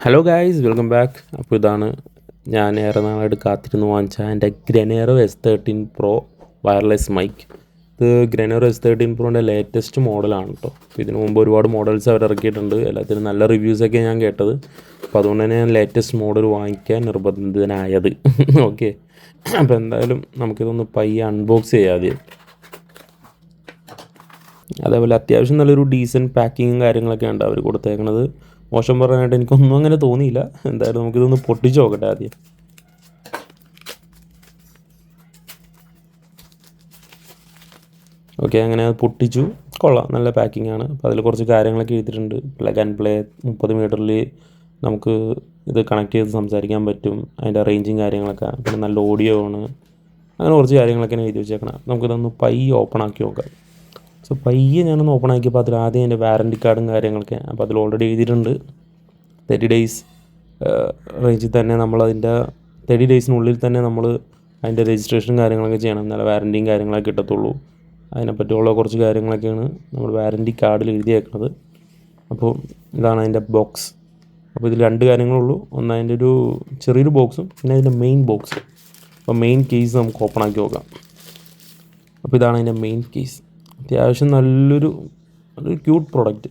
Hello guys, welcome back. അപ്പോൾ ഇതാണ് ഞാൻ ഏറെ നാളായിട്ട് കാത്തിരുന്ന് വാങ്ങിച്ച എൻ്റെ ഗ്രനേറോ S13 Pro വയർലെസ് മൈക്ക്. ഇത് ഗ്രനേറോ S13 Proൻ്റെ ലേറ്റസ്റ്റ് മോഡലാണ് കേട്ടോ. അപ്പോൾ ഇതിനു മുമ്പ് ഒരുപാട് മോഡൽസ് അവർ ഇറക്കിയിട്ടുണ്ട്. എല്ലാത്തിനും നല്ല റിവ്യൂസൊക്കെ ഞാൻ കേട്ടത്. അപ്പോൾ അതുകൊണ്ട് തന്നെ ഞാൻ ലേറ്റസ്റ്റ് മോഡൽ വാങ്ങിക്കാൻ നിർബന്ധിതനായത്. ഓക്കെ, അപ്പോൾ എന്തായാലും നമുക്കിതൊന്ന് പയ്യെ അൺബോക്സ് ചെയ്യാതെ. അതേപോലെ അത്യാവശ്യം നല്ലൊരു ഡീസൻറ്റ് പാക്കിങ്ങും കാര്യങ്ങളൊക്കെ ഉണ്ട് അവർ കൊടുത്തേക്കണത്. മോശം പറയാനായിട്ട് എനിക്കൊന്നും അങ്ങനെ തോന്നിയില്ല. എന്തായാലും നമുക്കിതൊന്ന് പൊട്ടിച്ച് നോക്കട്ടെ ആദ്യം. ഓക്കെ, അങ്ങനെ അത് പൊട്ടിച്ചു. കൊള്ളാം, നല്ല പാക്കിംഗ് ആണ്. അപ്പോൾ അതിൽ കുറച്ച് കാര്യങ്ങളൊക്കെ എഴുതിയിട്ടുണ്ട്. പ്ലഗ് ആൻഡ് പ്ലേ 30 മീറ്ററിൽ നമുക്ക് ഇത് കണക്ട് ചെയ്ത് സംസാരിക്കാൻ പറ്റും. അതിൻ്റെ റേഞ്ചും കാര്യങ്ങളൊക്കെ, പിന്നെ നല്ല ഓഡിയോ ആണ്. അങ്ങനെ കുറച്ച് കാര്യങ്ങളൊക്കെ എഴുതി വെച്ചേക്കണം. നമുക്കിതൊന്ന് പയ്യെ ഓപ്പൺ ആക്കി നോക്കാം. സോ പയ്യെ ഞാനൊന്ന് ഓപ്പൺ ആക്കിയപ്പോൾ അതിൽ ആദ്യം എൻ്റെ വാറൻറ്റി കാർഡും കാര്യങ്ങളൊക്കെ. അപ്പോൾ അതിൽ ഓൾറെഡി എഴുതിയിട്ടുണ്ട് 30 days റേഞ്ചിൽ തന്നെ നമ്മളതിൻ്റെ 30 daysനുള്ളിൽ തന്നെ നമ്മൾ അതിൻ്റെ രജിസ്ട്രേഷനും കാര്യങ്ങളൊക്കെ ചെയ്യണം. എന്നാലും വാറൻറ്റിയും കാര്യങ്ങളൊക്കെ കിട്ടത്തുള്ളൂ. അതിനെപ്പറ്റിയുള്ള കുറച്ച് കാര്യങ്ങളൊക്കെയാണ് നമ്മൾ വാറൻറ്റി കാർഡിൽ എഴുതിയേക്കുന്നത്. അപ്പോൾ ഇതാണ് അതിൻ്റെ ബോക്സ്. അപ്പോൾ ഇതിൽ രണ്ട് കാര്യങ്ങളുള്ളൂ. ഒന്ന് അതിൻ്റെ ഒരു ചെറിയൊരു ബോക്സും പിന്നെ അതിൻ്റെ മെയിൻ ബോക്സ്. അപ്പോൾ മെയിൻ കേസ് നമുക്ക് ഓപ്പൺ ആക്കി നോക്കാം. അപ്പോൾ ഇതാണ് അതിൻ്റെ മെയിൻ കേസ്. അത്യാവശ്യം നല്ലൊരു ക്യൂട്ട് പ്രോഡക്റ്റ്.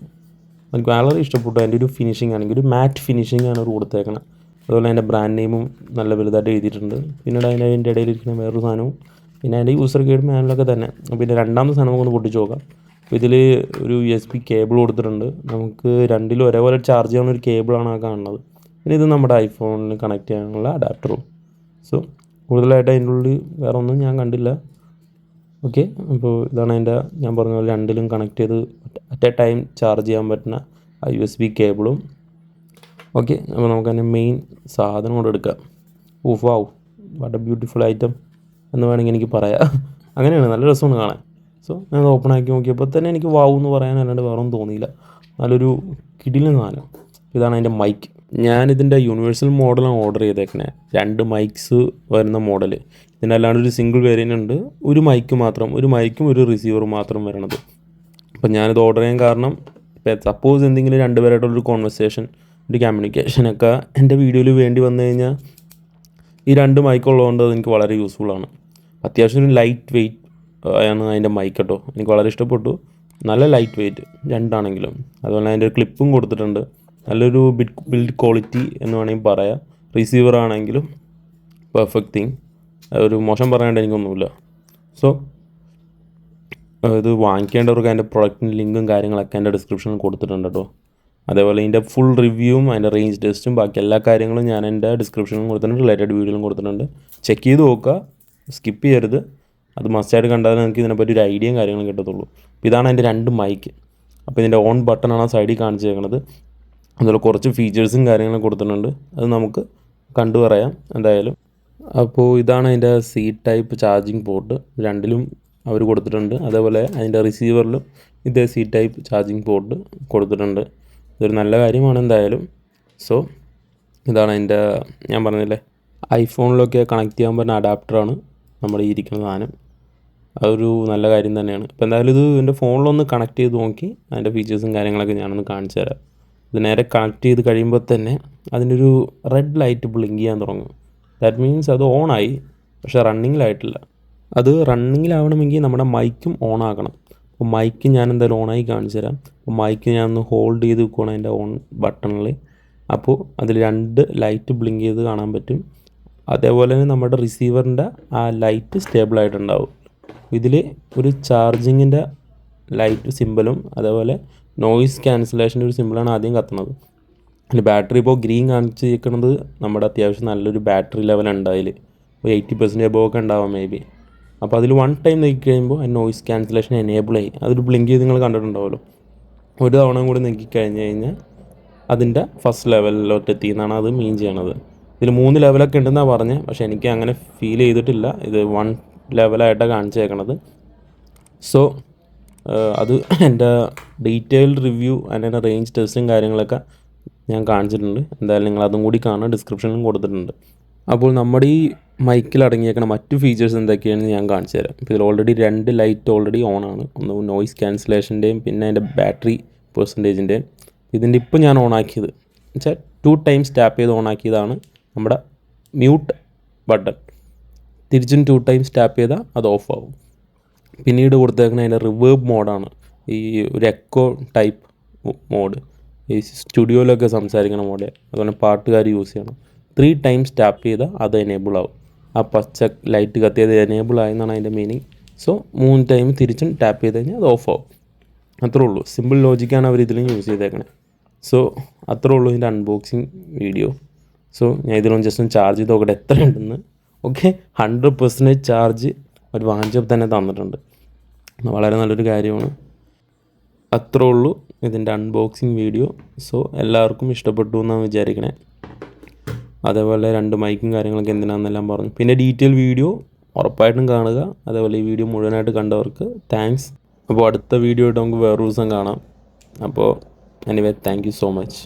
എനിക്ക് വളരെ ഇഷ്ടപ്പെട്ടു. അതിൻ്റെ ഒരു ഫിനിഷിംഗ് ആണെങ്കിൽ ഒരു മാറ്റ് ഫിനിഷിംഗ് ആണ് അവർ കൊടുത്തേക്കണം. അതുപോലെ അതിൻ്റെ ബ്രാൻഡ് നെയിമും നല്ല വലുതായിട്ട് എഴുതിയിട്ടുണ്ട്. പിന്നീട് അതിൻ്റെ ഇടയിലിരിക്കുന്ന വേറൊരു സാധനവും പിന്നെ അതിൻ്റെ യൂസർ ഗൈഡ് മാനുവലൊക്കെ തന്നെ. പിന്നെ രണ്ടാമത്തെ സാധനം നമുക്കൊന്ന് പൊട്ടിച്ച് നോക്കാം. അപ്പോൾ ഇതിൽ ഒരു USB കേബിൾ കൊടുത്തിട്ടുണ്ട്. നമുക്ക് രണ്ടിലും ഒരേപോലെ ചാർജ് ചെയ്യാവുന്ന ഒരു കേബിളാണ് ആ കാണുന്നത്. പിന്നെ ഇത് നമ്മുടെ ഐഫോണിൽ കണക്ട് ചെയ്യാനുള്ള അഡാപ്റ്ററും. സോ കൂടുതലായിട്ട് അതിൻ്റെ ഉള്ളിൽ വേറെ ഒന്നും ഞാൻ കണ്ടില്ല. ഓക്കെ, അപ്പോൾ ഇതാണ് അതിൻ്റെ ഞാൻ പറഞ്ഞ പോലെ രണ്ടിലും കണക്ട് ചെയ്ത് അറ്റ് എ ടൈം ചാർജ് ചെയ്യാൻ പറ്റുന്ന USB കേബിളും. ഓക്കെ, അപ്പോൾ നമുക്ക് അതിൻ്റെ മെയിൻ സാധനം കൊണ്ട് എടുക്കാം. Of wow, what A beautiful item എന്ന് വേണമെങ്കിൽ എനിക്ക് പറയാം. അങ്ങനെയാണ്, നല്ല രസമാണ് കാണാൻ. സോ ഞാൻ ഓപ്പൺ ആക്കി നോക്കിയപ്പോൾ തന്നെ എനിക്ക് വാവ് എന്ന് പറയാനല്ലാണ്ട് വേറെ ഒന്നും തോന്നിയില്ല. നല്ലൊരു കിടിലൻ സാധനം. ഇതാണ് അതിൻ്റെ മൈക്ക്. ഞാനിതിൻ്റെ യൂണിവേഴ്സൽ മോഡലാണ് ഓർഡർ ചെയ്തേക്കണേ. 2 മൈക്സ് വരുന്ന മോഡൽ. ഇതിനല്ലാണ്ട് ഒരു സിംഗിൾ വേരിയൻ്റ് ഉണ്ട്. ഒരു മൈക്ക് മാത്രം, ഒരു മൈക്കും ഒരു റിസീവറും മാത്രം വരണത്. അപ്പം ഞാനിത് ഓർഡർ ചെയ്യാൻ കാരണം ഇപ്പോൾ സപ്പോസ് എന്തെങ്കിലും രണ്ടുപേരായിട്ടുള്ളൊരു കോൺവെർസേഷൻ, ഒരു കമ്മ്യൂണിക്കേഷനൊക്കെ എൻ്റെ വീഡിയോയിൽ വേണ്ടി വന്നു കഴിഞ്ഞാൽ ഈ 2 മൈക്ക് ഉള്ളതുകൊണ്ട് അതെനിക്ക് വളരെ യൂസ്ഫുള്ളാണ്. അത്യാവശ്യം ഒരു ലൈറ്റ് വെയ്റ്റ് ആണ് അതിൻ്റെ മൈക്ക് കേട്ടോ. എനിക്ക് വളരെ ഇഷ്ടപ്പെട്ടു. നല്ല ലൈറ്റ് വെയ്റ്റ് രണ്ടാണെങ്കിലും. അതുപോലെ അതിൻ്റെ ഒരു ക്ലിപ്പും കൊടുത്തിട്ടുണ്ട്. നല്ലൊരു ബിൽഡ് ക്വാളിറ്റി എന്ന് വേണമെങ്കിൽ പറയാം. റിസീവർ ആണെങ്കിലും പെർഫെക്റ്റ് തിങ്. ഒരു മോശം പറയാണ്ട് എനിക്കൊന്നുമില്ല. സോ ഇത് വാങ്ങിക്കേണ്ടവർക്ക് അതിൻ്റെ പ്രൊഡക്റ്റിൻ്റെ ലിങ്കും കാര്യങ്ങളൊക്കെ എൻ്റെ ഡിസ്ക്രിപ്ഷനിൽ കൊടുത്തിട്ടുണ്ട് കേട്ടോ. അതേപോലെ ഇതിൻ്റെ ഫുൾ റിവ്യൂവും അതിൻ്റെ റേഞ്ച് ടെസ്റ്റും ബാക്കി എല്ലാ കാര്യങ്ങളും ഞാൻ എൻ്റെ ഡിസ്ക്രിപ്ഷനിലും കൊടുത്തിട്ടുണ്ട്, റിലേറ്റഡ് വീഡിയോയിലും കൊടുത്തിട്ടുണ്ട്. ചെക്ക് ചെയ്ത് നോക്കുക, സ്കിപ്പ് ചെയ്യരുത്. അത് മസ്റ്റായിട്ട് കണ്ടാൽ നിങ്ങൾക്ക് ഇതിനെപ്പറ്റി ഒരു ഐഡിയയും കാര്യങ്ങളും കിട്ടത്തുള്ളൂ. അപ്പോൾ ഇതാണ് എൻ്റെ 2 മൈക്ക്. അപ്പോൾ ഇതിൻ്റെ ഓൺ ബട്ടണാണ് സൈഡിൽ കാണിച്ചേക്കുന്നത്. അതുപോലെ കുറച്ച് ഫീച്ചേഴ്സും കാര്യങ്ങളും കൊടുത്തിട്ടുണ്ട്. അത് നമുക്ക് കണ്ടു പറയാം എന്തായാലും. അപ്പോൾ ഇതാണ് അതിൻ്റെ C ടൈപ്പ് ചാർജിങ് പോർട്ട്. രണ്ടിലും അവർ കൊടുത്തിട്ടുണ്ട്. അതേപോലെ അതിൻ്റെ റിസീവറിലും ഇതേ C ടൈപ്പ് ചാർജിങ് പോർട്ട് കൊടുത്തിട്ടുണ്ട്. ഇതൊരു നല്ല കാര്യമാണ് എന്തായാലും. സോ ഇതാണ് അതിൻ്റെ ഞാൻ പറഞ്ഞില്ലേ ഐഫോണിലൊക്കെ കണക്ട് ചെയ്യാൻ പറ്റുന്ന അഡാപ്റ്ററാണ് നമ്മുടെ ഈ ഇരിക്കുന്ന സാധനം. അതൊരു നല്ല കാര്യം തന്നെയാണ്. ഇപ്പോൾ എന്തായാലും ഇത് എൻ്റെ ഫോണിലൊന്ന് കണക്ട് ചെയ്ത് നോക്കി അതിൻ്റെ ഫീച്ചേഴ്സും കാര്യങ്ങളൊക്കെ ഞാനൊന്ന് കാണിച്ചു തരാം. ഇത് നേരെ കണക്ട് ചെയ്ത് കഴിയുമ്പോൾ തന്നെ അതിൻ്റെ ഒരു റെഡ് ലൈറ്റ് ബ്ലിങ്ക് ചെയ്യാൻ തുടങ്ങും. ദാറ്റ് മീൻസ് അത് ഓണായി, പക്ഷേ റണ്ണിങ്ങിലായിട്ടില്ല. അത് റണ്ണിങ്ങിലാവണമെങ്കിൽ നമ്മുടെ മൈക്കും ഓൺ ആക്കണം. അപ്പോൾ മൈക്ക് ഞാൻ എന്തായാലും ഓണായി കാണിച്ചു തരാം. അപ്പോൾ മൈക്ക് ഞാൻ ഒന്ന് ഹോൾഡ് ചെയ്ത് വെക്കുകയാണ് അതിൻ്റെ ഓൺ ബട്ടണിൽ. അപ്പോൾ അതിൽ 2 ലൈറ്റ് ബ്ലിങ്ക് ചെയ്ത് കാണാൻ പറ്റും. അതേപോലെ തന്നെ നമ്മുടെ റിസീവറിൻ്റെ ആ ലൈറ്റ് സ്റ്റേബിളായിട്ടുണ്ടാവും. ഇതിൽ ഒരു ചാർജിങ്ങിൻ്റെ ലൈറ്റ് സിമ്പിളും അതേപോലെ നോയിസ് ക്യാൻസലേഷൻ്റെ ഒരു സിമ്പിളാണ് ആദ്യം കത്തുന്നത്. അതിൽ ബാറ്ററി ഇപ്പോൾ ഗ്രീൻ കാണിച്ചിരിക്കുന്നത് നമ്മുടെ അത്യാവശ്യം നല്ലൊരു ബാറ്ററി ലെവലുണ്ട്. അതിൽ ഒരു 80% എബോവ് ഒക്കെ ഉണ്ടാവാം മേ ബി. അപ്പോൾ അതിൽ 1 ടൈം നോക്കി കഴിയുമ്പോൾ ആ നോയിസ് ക്യാൻസലേഷൻ എനേബിൾ ആയി. അതൊരു ബ്ലിങ്ക് ചെയ്ത് നിങ്ങൾ കണ്ടിട്ടുണ്ടാവുമല്ലോ. ഒരു തവണ കൂടി നോക്കി കഴിഞ്ഞ് കഴിഞ്ഞാൽ അതിൻ്റെ ഫസ്റ്റ് ലെവലിലോട്ട് എത്തിയെന്നാണ് അത് മീൻ ചെയ്യണത്. ഇതിൽ 3 ലെവലൊക്കെ ഉണ്ടെന്നാണ് പറഞ്ഞത്, പക്ഷേ എനിക്ക് അങ്ങനെ ഫീൽ ചെയ്തിട്ടില്ല. ഇത് 1 ലെവലായിട്ടാണ് കാണിച്ചേക്കണത്. സോ അത് എൻ്റെ ഡീറ്റെയിൽഡ് റിവ്യൂ അതിൻ്റെ റേഞ്ച് ടെസ്റ്റും കാര്യങ്ങളൊക്കെ ഞാൻ കാണിച്ചിട്ടുണ്ട്. എന്തായാലും നിങ്ങൾ അതും കൂടി കാണാൻ ഡിസ്ക്രിപ്ഷനിലും കൊടുത്തിട്ടുണ്ട്. അപ്പോൾ നമ്മുടെ ഈ മൈക്കിൽ അടങ്ങിയേക്കണ മറ്റു ഫീച്ചേഴ്സ് എന്തൊക്കെയാണെന്ന് ഞാൻ കാണിച്ചു തരാം. ഇപ്പോൾ ഇതിൽ ഓൾറെഡി 2 ലൈറ്റ് ഓൾറെഡി ഓൺ ആണ്. ഒന്ന് നോയിസ് ക്യാൻസലേഷൻ്റെയും പിന്നെ അതിൻ്റെ ബാറ്ററി പെർസെൻറ്റേജിൻ്റെയും. ഇതിൻ്റെ ഇപ്പോൾ ഞാൻ ഓൺ ആക്കിയത് വെച്ചാൽ 2 ടൈംസ് ടാപ്പ് ചെയ്ത് ഓൺ ആക്കിയതാണ് നമ്മുടെ മ്യൂട്ട് ബട്ടൺ. തിരിച്ചും 2 ടൈംസ് ടാപ്പ് ചെയ്താൽ അത് ഓഫ് ആവും. പിന്നീട് കൊടുത്തേക്കുന്ന അതിൻ്റെ റിവേർബ് മോഡാണ്, ഈ ഒരു എക്കോ ടൈപ്പ് മോഡ്, ഈ സ്റ്റുഡിയോയിലൊക്കെ സംസാരിക്കണ മോഡ്, അതുപോലെ പാട്ടുകാർ യൂസ് ചെയ്യണം. 3 ടൈംസ് ടാപ്പ് ചെയ്താൽ അത് എനേബിൾ ആവും. ആ പച്ച ലൈറ്റ് കത്തിയത് എനേബിൾ ആയെന്നാണ് അതിൻ്റെ മീനിങ്. സോ 3 ടൈം തിരിച്ചും ടാപ്പ് ചെയ്ത് കഴിഞ്ഞാൽ അത് ഓഫ് ആവും. അത്രേ ഉള്ളൂ. സിമ്പിൾ ലോജിക്കാണ് അവർ ഇതിലും യൂസ് ചെയ്തേക്കണേ. സോ അത്രേ ഉള്ളൂ ഇതിൻ്റെ അൺബോക്സിങ് വീഡിയോ. സോ ഞാൻ ഇതിലൊന്ന് ജസ്റ്റ് ഒന്ന് ചാർജ് ചെയ്ത് നോക്കട്ടെ എത്ര ഉണ്ടെന്ന്. ഓക്കെ, 100% ചാർജ് ഒരു വാങ്ങിച്ചപ്പോൾ തന്നെ തന്നിട്ടുണ്ട്. വളരെ നല്ലൊരു കാര്യമാണ്. അത്രേ ഉള്ളൂ ഇതിൻ്റെ അൺബോക്സിങ് വീഡിയോ. സോ എല്ലാവർക്കും ഇഷ്ടപ്പെട്ടു എന്നാണ് വിചാരിക്കണേ. അതേപോലെ 2 മൈക്കും കാര്യങ്ങളൊക്കെ എന്തിനാണെന്നെല്ലാം പറഞ്ഞു. പിന്നെ ഡീറ്റെയിൽ വീഡിയോ ഉറപ്പായിട്ടും കാണുക. അതേപോലെ ഈ വീഡിയോ മുഴുവനായിട്ട് കണ്ടവർക്ക് താങ്ക്സ്. അപ്പോൾ അടുത്ത വീഡിയോ ആയിട്ട് നമുക്ക് വേറൊരു ദിവസം കാണാം. അപ്പോൾ anyway thank you so much.